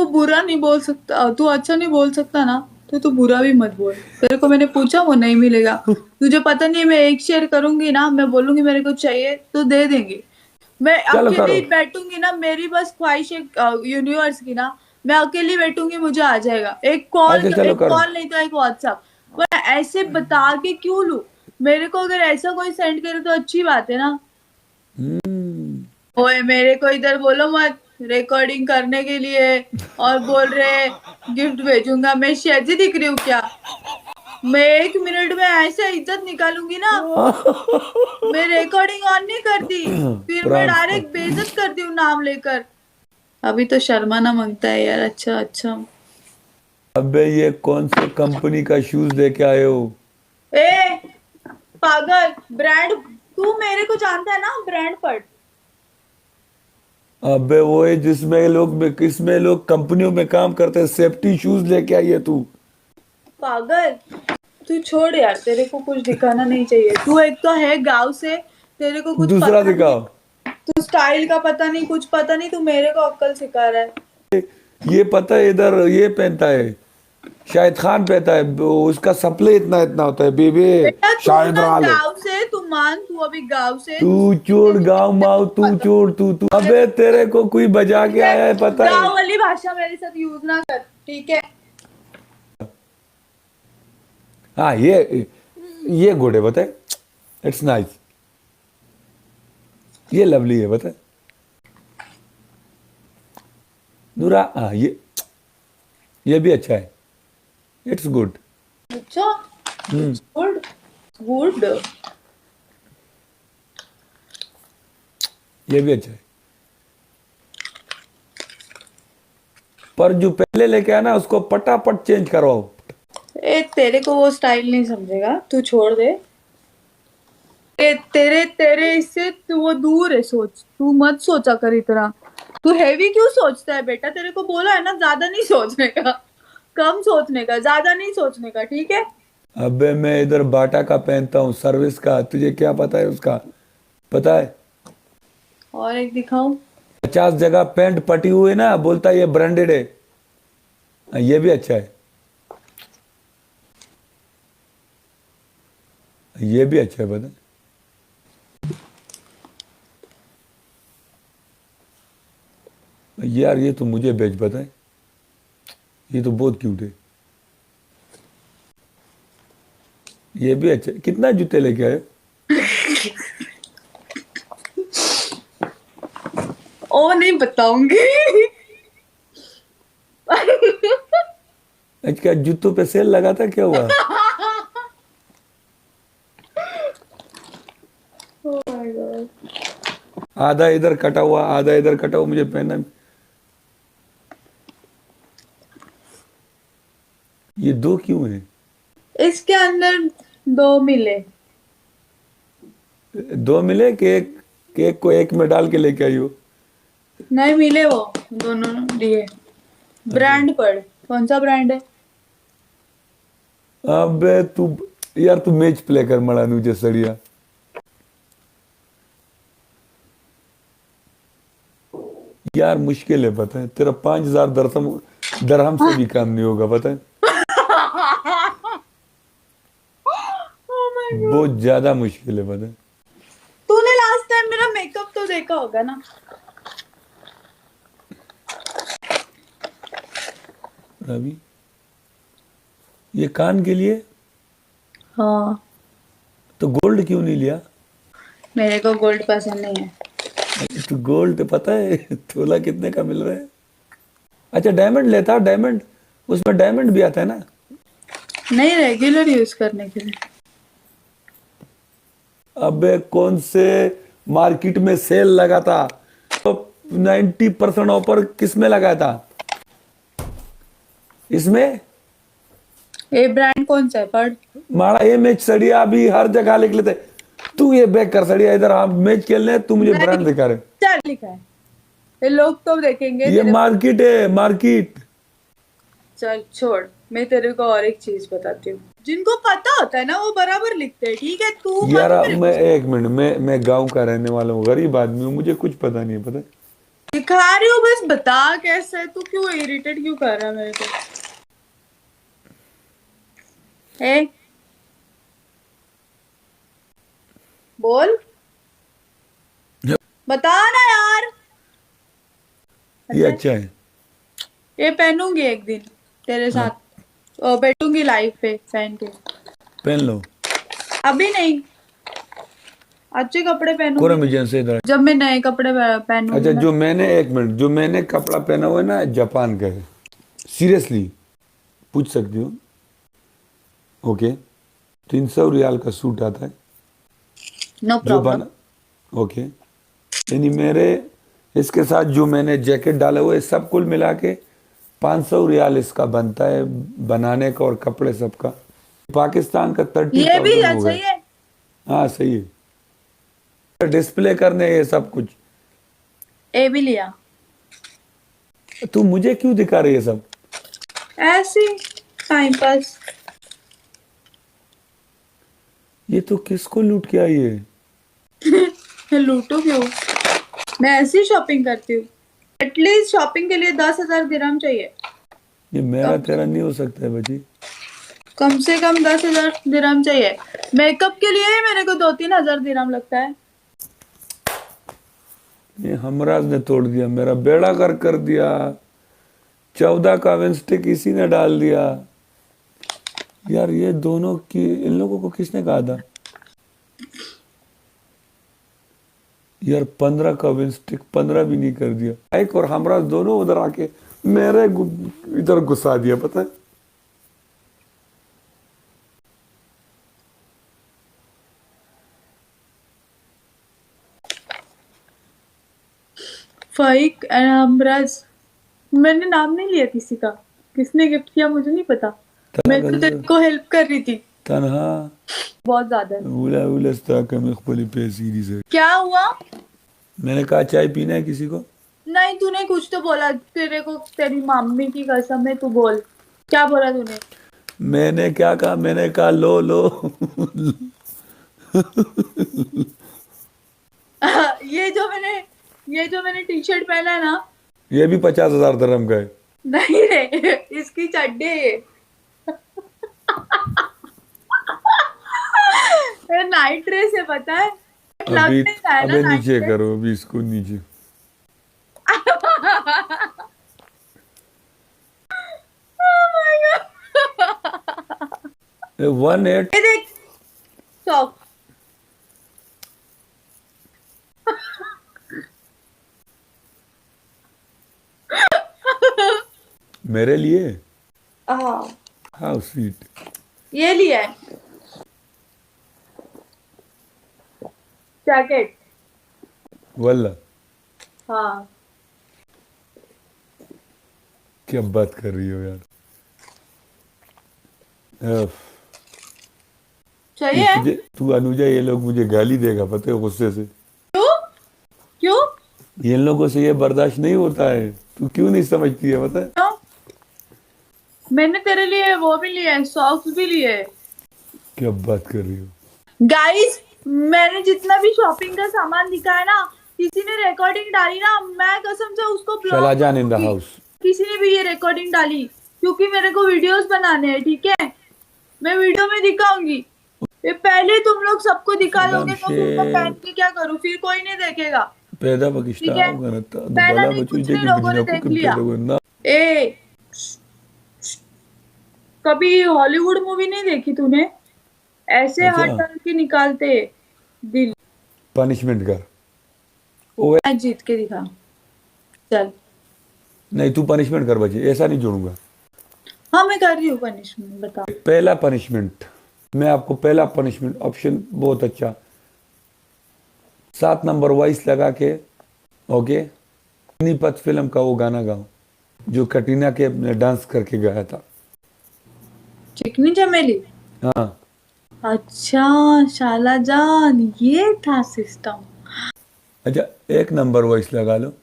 बुरा नहीं बोल सकता, तू अच्छा नहीं बोल सकता ना, तो तू बुरा भी मत बोल। तेरे को मैंने पूछा, वो नहीं मिलेगा। तुझे पता नहीं है, मैं एक शेयर करूंगी ना, मैं बोलूंगी मेरे को चाहिए तो दे देंगे। मैं चलो अकेली करो। बैठूंगी ना, मेरी बस ख्वाहिश है यूनिवर्स की ना, मैं अकेली बैठूंगी मुझे आ जाएगा। एक कॉल, अच्छा चलो एक करो। कॉल नहीं तो एक व्हाट्सएप। पर ऐसे बता के क्यों लूं? मेरे को अगर ऐसा कोई सेंड करे तो अच्छी बात है ना। हम्म। ओए मेरे को इधर बोलो मत, रिकॉर्डिंग करने के लिए। और बोल रहे गिफ्ट भेजूंगा, मैं शेजी दिख रही हूँ क्या? मैं 1 मिनट में ऐसे इज्जत निकालूंगी ना। मैं रिकॉर्डिंग ऑन नहीं करती, फिर मैं प्रॉन्स डायरेक्ट बेइज्जत करती हूँ नाम लेकर। अभी तो शर्माना मांगता है यार। अच्छा अच्छा। अबे ये कौन से कंपनी का शूज लेके आए हो? ए पागल, ब्रांड तू मेरे को जानता है ना, ब्रांड पढ़। अबे वो है जिसमें लोग, किसमें लोग कंपनियों में काम करते हैं, सेफ्टी शूज लेके आई है तू? पागल, तू छोड़ यार, तेरे को कुछ दिखाना नहीं चाहिए। तू एक तो है गांव से, तेरे को कुछ दूसरा पता नहीं। दिखाओ। तू स्टाइल का पता नहीं, कुछ पता नहीं, तू मेरे को अक्कल सिखा रहा है। ये पता है, इधर ये पहनता है, शाहिद खान पहनता है, उसका सप्ले इतना इतना होता है बेबी। बेटा तू शाहिद ना राले। गांव से, तू मान, तू अभी गांव से, तू तू चोर गांव माओ, तू पता। चोर तू अबे तेरे को कोई बजा के आया है पता है? गांव वाली भाषा मेरे साथ यूज ना कर, ठीक है? हाँ ये गुड है बताए। It's nice. ये लवली है बताए। नूरा, हाँ ये भी अच्छा है। It's good. अच्छा, हम्म। It's good, good. ये भी अच्छा है। पर जो पहले लेके आया ना उसको पटापट चेंज करवाओ। ए तेरे को वो स्टाइल नहीं समझेगा, तू छोड़ दे। तेरे तेरे इससे तू वो दूर है, सोच, तू मत सोचा कर इतना। तू हैवी क्यों सोचता है बेटा? तेरे को बोला है ना ज्यादा नहीं सोचने का, कम सोचने का, ज्यादा नहीं सोचने का, ठीक है? अबे मैं इधर बाटा का पहनता हूँ, सर्विस का, तुझे क्या पता है उसका? पता है? और एक दिखाऊं? 50 जगह पैंट पटी हुई है ना, बोलता है ये ब्रांडेड है। हाँ, ये भी अच्छा है। ये भी अच्छा है पता है? यार ये तो मुझे बेच पता है। ये तो बहुत क्यूट है। ये भी अच्छा है। कितना जूते लेके आए? ओ नहीं बताऊंगी। आज क्या जूतों पे सेल लगा था, क्या हुआ? Oh my God. आधा इधर कटा हुआ, आधा इधर कटा हुआ, मुझे पहनना। ये दो क्यों है? इसके अंदर दो मिले। दो मिले कि एक? केक को एक में डाल के लेके आई हो? नहीं मिले, वो दोनों दिए। अच्छा। ब्रांड पढ़, कौन सा ब्रांड है? अबे तू, यार तू मैच प्ले कर मड़ा नुझे सड़िया। यार मुश्किल है पता है, तेरा 5,000 दरहम, दरहम से भी काम नहीं होगा पता है। Oh my God. बहुत ज्यादा मुश्किल है पता है। तूने लास्ट टाइम मेरा मेकअप तो देखा होगा ना? अभी ये कान के लिए हाँ। तो गोल्ड क्यों नहीं लिया? मेरे को गोल्ड पसंद नहीं है। तो गोल्ड पता है तोला कितने का मिल रहा है? अच्छा डायमंड लेता, डायमंड, उसमें डायमंड भी आता है ना। नहीं, रेगुलर यूज करने के लिए। अबे कौन से मार्केट में सेल लगा था तो 90% ऑफर किस में लगा था? इसमें। ये ब्रांड कौन सा है पढ़? मारा ये मैच सड़िया अभी हर जगह लिख लेते। तू ये बैक कर सड़िया इधर, आप मैच खेलने, तू मुझे नहीं, ब्रांड दिखा रहे। क्या लिखा है? ये लोग तो देखेंगे ये तेरे। मार्केट है, मार्केट। चल छोड़, मैं तेरे को और एक चीज बताती हूँ। जिनको पता होता है ना वो बराबर लिखते हैं, ठीक है? तू मत यार मेरे को मैं एक मिनट, मैं गांव का रहने वाला हूँ, गरीब आदमी हूँ, मुझे कुछ पता नहीं है पता है। दिखा रही हूँ, बस बता कैसे है। तू क्यों इरिटेट क्यों कर रहा है मेरे को? ए बोल, बता ना यार। ये अच्छा, अच्छा है। ये पहनूंगी एक दिन तेरे हाँ, साथ, बैठूंगी लाइव पे पहन के। पहन लो। अभी नहीं, अच्छे कपड़े कोरा पहनूंगी मिजान से इधर। जब मैं नए कपड़े पहनूंगी अच्छा, ना। जो मैंने, एक मिनट, जो मैंने कपड़ा पहना हुआ है ना, जापान का है। सीरियसली, पूछ सकती हो। ओके, 300 रियाल का सूट आता है नो जो प्रॉब्लम। बना। ओके, यानी मेरे इसके साथ जो मैंने जैकेट डाला हुआ है, सब कुल मिला के 500 रियाल इसका बनता है, बनाने का और कपड़े सबका। पाकिस्तान का थर्टी ये भी थाउजेंड हो अच्छा गए। ही है। हाँ, सही है। डिस्प्ले करने ये सब कुछ। ए भी लिया, तू मुझे क्यों दिखा रही है सब? ऐसे टाइम पास। ये तो किसको लूट के आई है? लूटो क्यों? मैं ऐसी शॉपिंग करती हूँ। एटलीस्ट शॉपिंग के लिए 10,000 दिरहम चाहिए। ये मेरा कम तेरा नहीं हो सकता है बची। कम से कम 10,000 दिरहम चाहिए। मेकअप के लिए ही मेरे को 2-3 हजार दिरहम लगता है। ये हमराज ने तोड़ दिया, मेरा बेड़ा गर्क कर दिया। 14 का विंस्टिक इसी ने डाल दिया। यार, ये दोनों की, इन लोगों को किसने कहा था? यार, 15 का विंस्टिक 15 भी नहीं कर दिया। एक और हमराज दोनों उधर आके मेरे इधर घुसा दिया, पता है। फाइक एंड हमराज, मैंने नाम नहीं लिया किसी का। किसने गिफ्ट किया मुझे नहीं पता। मैं तो तेरे को हेल्प कर रही थी तनहा बहुत ज्यादा। उला उलस्ता का मखबली पे सीधी से। क्या हुआ? मैंने कहा चाय पीना है किसी को? नहीं, तूने कुछ तो बोला। तेरे को तेरी मम्मी की कसम है, तू बोल क्या बोला तूने? मैंने क्या कहा? मैंने कहा लो लो। ये जो मैंने टी शर्ट पहना है ना। ये भी 50,000 dirham का है। नहीं रे, इसकी चड्डी है ये। ये नाइट ड्रेस है, पता है। लग अभी नहीं रहा है ना अबे नाइट नीचे ड्रेस। करो, अभी इसको नीचे। One eight. ये देख, सॉक्स। मेरे लिए? हाँ, हाउ स्वीट। ये लिया है जैकेट। वल्ला, हाँ, क्या बात कर रही हो यार। अफ, चाहिए। तू अनुजा, ये लोग मुझे गाली देगा पता है, गुस्से से। क्यों? क्यों? इन लोगों से ये बर्दाश्त नहीं होता है। तू क्यों नहीं समझती है पता है? क्यों? मैंने तेरे लिए वो भी लिए है, सॉक्स भी लिए है। क्या बात कर रही हो? गाइस, मैंने जितना भी शॉपिंग का सामान दिखाया ना, किसी ने रिकॉर्डिंग डाली ना, मैं कसम से उसको ब्लॉक कर शलाजान इन द दूंगी। हाउस। किसी ने भी ये रिकॉर्डिंग डाली, क्योंकि मेरे को वीडियोस बनाने हैं, ठीक है। मैं वीडियो में दिखाऊंगी। ये पहले तुम लोग सबको दिखा सदाम दोगे तो फिर मैं पहन शेख के क्या करूँ? फिर कोई नहीं देखेगा, पैदा ठीक है। पाकिस्तान पहला बला नहीं, बचू कुछ दे नहीं, कि लोगों ने बिजना को देख कम लिया। पैदा हुआ ना। ए, कभी हॉलीवुड मूवी नहीं देखी तूने? ऐसे हाथ अच्छा, डाल के निकालते दिल। पनिशमेंट कर। ओ मैच जीत के दिखा, चल। नहीं, तू पनिशमेंट कर बच्चे, ऐसा नहीं जोड़ूंगा। हाँ, मैं कर रही हूँ पनिशमेंट, बता। पहला पनिशमेंट, मैं आपको पहला पनिशमेंट ऑप्शन बहुत अच्छा, 7 नंबर वॉइस लगा के, ओके, अग्निपथ फिल्म का वो गाना गाओ जो कटरीना के ने डांस करके गाया था। चिकनी चमेली। हाँ। अच्छा, शाला जान, ये था सिस्टम। अच्छा, 1 नंबर वॉइस लगा लो।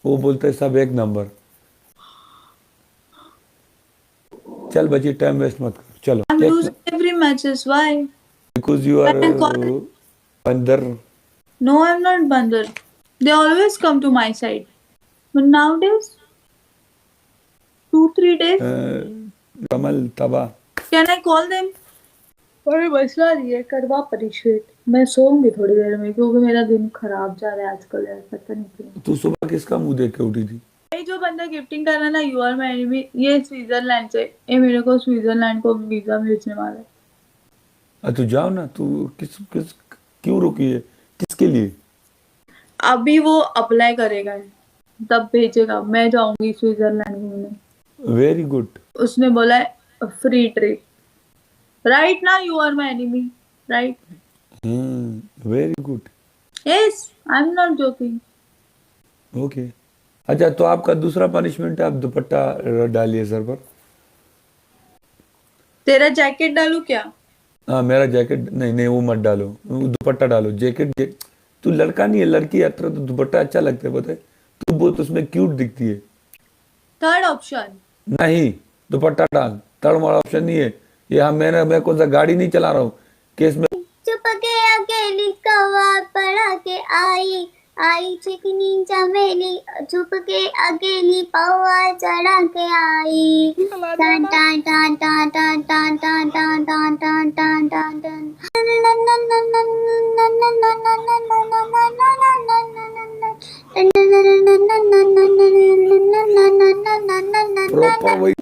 वो बोलते हैं सब 1 नंबर। चल बच्ची, टाइम वेस्ट मत कर, चलो। I'm losing every matches. Why? Because you are When call- अंदर। No, I'm not bundle. They always come to my side. But nowadays, 2-3 days. कमल तबा Can I call them? अरे मसला नहीं है, करवा परिशेट। मैं सोऊंगी थोड़ी देर में क्योंकि मेरा दिन खराब जा रहा है आजकल यार, पता नहीं क्यों। तू सुबह किसका मुंह देख के उठी थी? ये जो बंदा गिफ्टिंग कर रहा है ना, यू आर माय एनिमी, ये स्विट्जरलैंड से, ये मेरे को स्विट्जरलैंड को वीजा भेजने वाला है। तू जाओ ना, तू किस किस क्यों रुकी है, किसके लिए? अभी वो अप्लाई करेगा, तब भेजेगा। मैं जाऊंगी स्विट्जरलैंड घूमने। Very good. उसने बोला है free trip. Right now you are my enemy, right? Very good. Yes, I am not joking. Okay. अच्छा, तो आपका दूसरा पनिशमेंट है, आप दुपट्टा डालिए सर पर। तेरा जैकेट डालू क्या? हाँ, मेरा जैकेट नहीं, नहीं वो मत डालो, वो दुपट्टा डालो। जैकेट तू लड़का नहीं है, लड़की है, तेरा तो दुपट्टा अच्छा लगता है, पता है? तू बहुत उसमें क्यूट दिखती है। थर्ड ऑप्शन नहीं, दुपट्टा डाल। थर्ड वाला ऑप्शन नहीं है ये। हाँ, मैं कौन सा गाड़ी नहीं चला रहा हूँ केस में। चुप के अकेली कौवा पड़ा के आई, आई चिकनी चमेली छुप के अकेली पौवा चढ़ा के आई। टान टान टान टान टान टान टान टान टान टान टान टान टान प्रॉपर वही।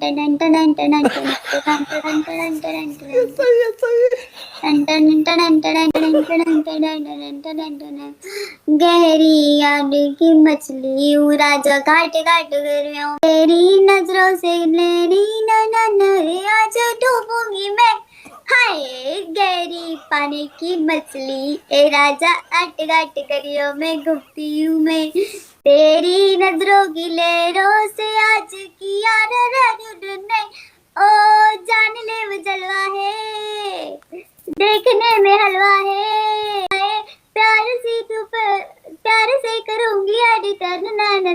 गहरी याद की मछली राजा घाट घाट कर तेरी नजरों से मेरी आज डूबूंगी मैं। हाय गहरी पानी की मछली ए राजा अट घाट करियो मैं घुपती हूँ मैं तेरी नजरों की लहरों से आज की यार नहीं। ओ जान ले वो जलवा है देखने में हलवा है प्यार से करूंगी एडिटर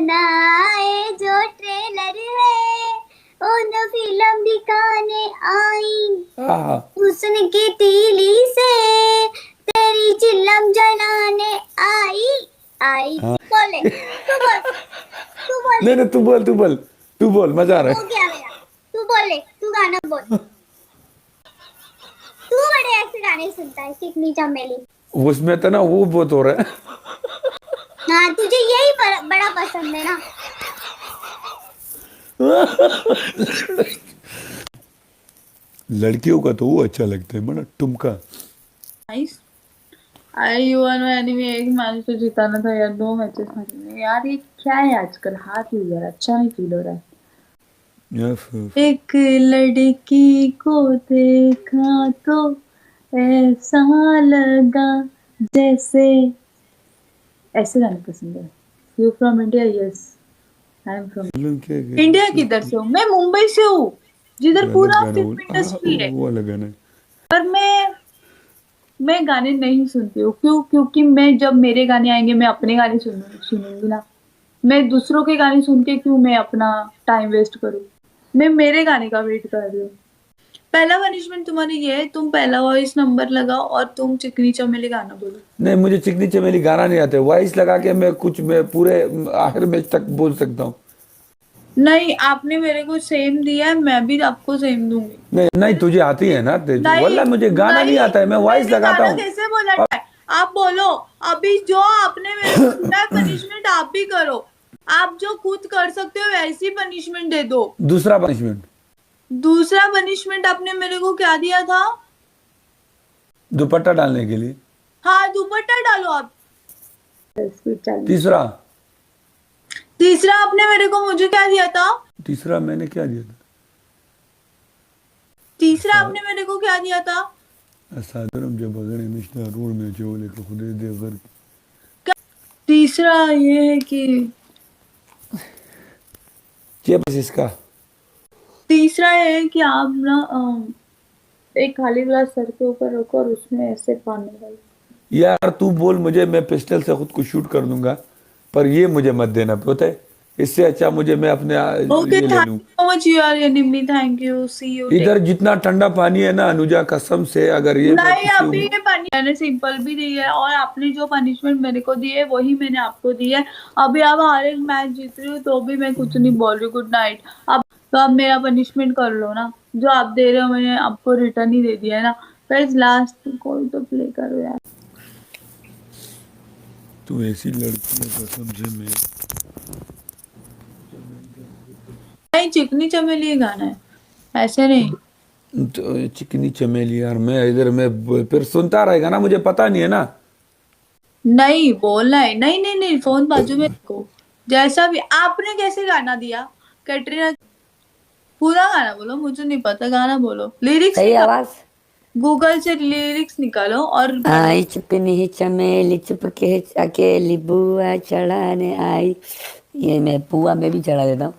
नाए जो ट्रेलर है ओ न फिल्म दिखाने आई हुस्न की तीली से तेरी चिल्लम जलाने आई बोले तू बोल नहीं, तू बोल मजा आ रहा हो है। गया मेरा तू बोले तू गाना बोल तू बड़े ऐसे गाने सुनता है चिकनी चमेली। उसमें तो ना वो बहुत हो रहा है। हाँ तुझे यही बड़ा पसंद है ना। लड़कियों का तो वो अच्छा लगता है मतलब तुमका। Nice. I you are my enemy, एक मैच तो जिताना था यार, 2 मैचेस हारे यार। ये क्या है आजकल, हाथ ही यार अच्छा नहीं फील हो रहा है। एक लड़की को देखा तो ऐसा लगा जैसे, ऐसे गाने पसंद है। You from India? Yes, I am from India. किधर से हूँ मैं? मुंबई से हूँ, जिधर पूरा फिल्म इंडस्ट्री है। वो अलग गाना है। पर मैं गाने नहीं सुनती हूँ। क्यों? क्योंकि मैं जब मेरे गाने आएंगे मैं अपने गाने सुनूंगी ना। मैं दूसरों के गाने सुन के क्यों मैं अपना टाइम वेस्ट करूँ? मैं मेरे गाने का वेट कर रही हूँ। पहला पनिशमेंट तुम्हारी ये है, तुम पहला वॉइस नंबर लगाओ और तुम चिकनी चमेली गाना बोलो। नहीं, मुझे चिकनी चमेली गाना नहीं आता। वॉइस लगा के मैं पूरे आखिर मैच तक बोल सकता हूँ। नहीं, आपने मेरे को सेम दिया है, मैं भी आपको सेम दूंगी। नहीं नहीं, तुझे आती है ना। नहीं, वल्लाह मुझे गाना नहीं आता है, मैं वॉइस मैंने लगाता गाना हूँ। कैसे बोला है? आप बोलो। अभी जो आपने मेरे को दिया पनिशमेंट आप भी करो। आप जो खुद कर सकते हो वैसी पनिशमेंट दे दो। दूसरा पनिशमेंट आपने मेरे को क्या दिया था? दुपट्टा डालने के लिए। हाँ, दुपट्टा डालो आप। तीसरा आपने मेरे को मुझे क्या दिया था? तीसरा मैंने क्या दिया था? तीसरा आपने मेरे को क्या दिया था? असादरम जब बगड़े मिश्ता रोड में जो लेकर खुदे दे घर। तीसरा ये है कि बस इसका तीसरा ये है कि आप ना एक खाली ग्लास सर के ऊपर रखो और उसमें ऐसे पानी डालो। यार तू बोल मुझे, मैं पिस्टल से खुद को शूट कर दूंगा, पर ये मुझे मत देना, पता है? इससे अच्छा मुझे मैं अपने ओके, ये ले थैंक लूं। यू सो मच यार निम्मी, थैंक यू, सी यू। इधर जितना ठंडा पानी है ना अनुजा, कसम से अगर ये मैं नहीं, किसी अभी ये पानी मैंने सिंपल भी दी है और आपने जो पनिशमेंट मेरे को दी है वही मैंने आपको दी है। अभी आप हर एक मैच जीत रही हो तो भी मैं कुछ नहीं बोल रही, गुड नाइट। अब तो आप मेरा पनिशमेंट कर लो ना, जो आप दे रहे हो मैंने आपको रिटर्न ही दे दिया है ना। गाइस लास्ट कॉल तो प्ले करो यार। तू ऐसी लड़की है कसम से मैं। नहीं, चिकनी चमेली गाना है, ऐसे नहीं। तो चिकनी चमेली यार, मैं इधर मैं फिर सुनता रहेगा ना, मुझे पता नहीं है ना। नहीं बोलना है, नहीं नहीं नहीं, फोन बाजू में रखो। जैसा भी आपने कैसे गाना दिया कैटरीना, पूरा गाना बोलो, मुझे नहीं पता, गाना बोलो, लिरिक्स सही निकालो, आवाज। गूगल से लिरिक्स निकालो और आई चिकनी चमेली चुपके अकेली बुआ चढ़ाने आई। ये मैं बुआ में भी चढ़ा देता हूँ।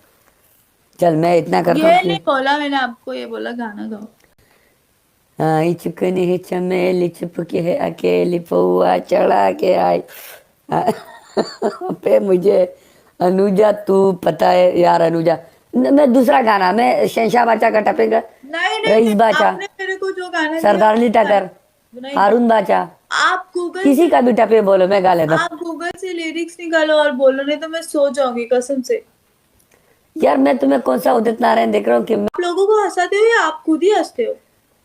चल मैं इतना करता ये हूँ नहीं कि बोला मैंने आपको, ये बोला गाना गाओ। आई चिकनी चमेली चुपके अकेली बुआ चढ़ा के आई। पे मुझे अनुजा तू पता है यार अनुजा, मैं दूसरा गाना, मैं शहंशाह बादशाह का टपेगा, नहीं नहीं रईस नहीं, बादशाह, आपने मेरे को जो गाना दिया सरदारनी टकर, नहीं, हारून बादशाह, आप गूगल किसी का भी टपे बोलो मैं गा लेता हूँ। आप गूगल से लिरिक्स निकालो और बोलो, नहीं तो मैं सो जाऊंगी कसम से। यार मैं तुम्हें कौन सा उदित नारायण देख रहा हूँ कि आप लोगों को हंसाते हो या आप खुद ही हंसते हो?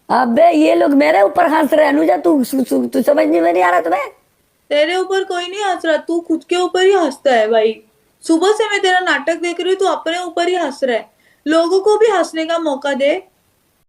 अबे ये लोग मेरे ऊपर हंस रहे हैं अनुजा, तू समझ में नहीं आ रहा तुम्हें? तेरे ऊपर कोई नहीं हंस रहा, तू खुद के ऊपर ही हंसता है भाई। सुबह से मैं तेरा नाटक देख रही हूँ, तू अपने ऊपर ही हंस रहा है। लोगों को भी हंसने का मौका दे।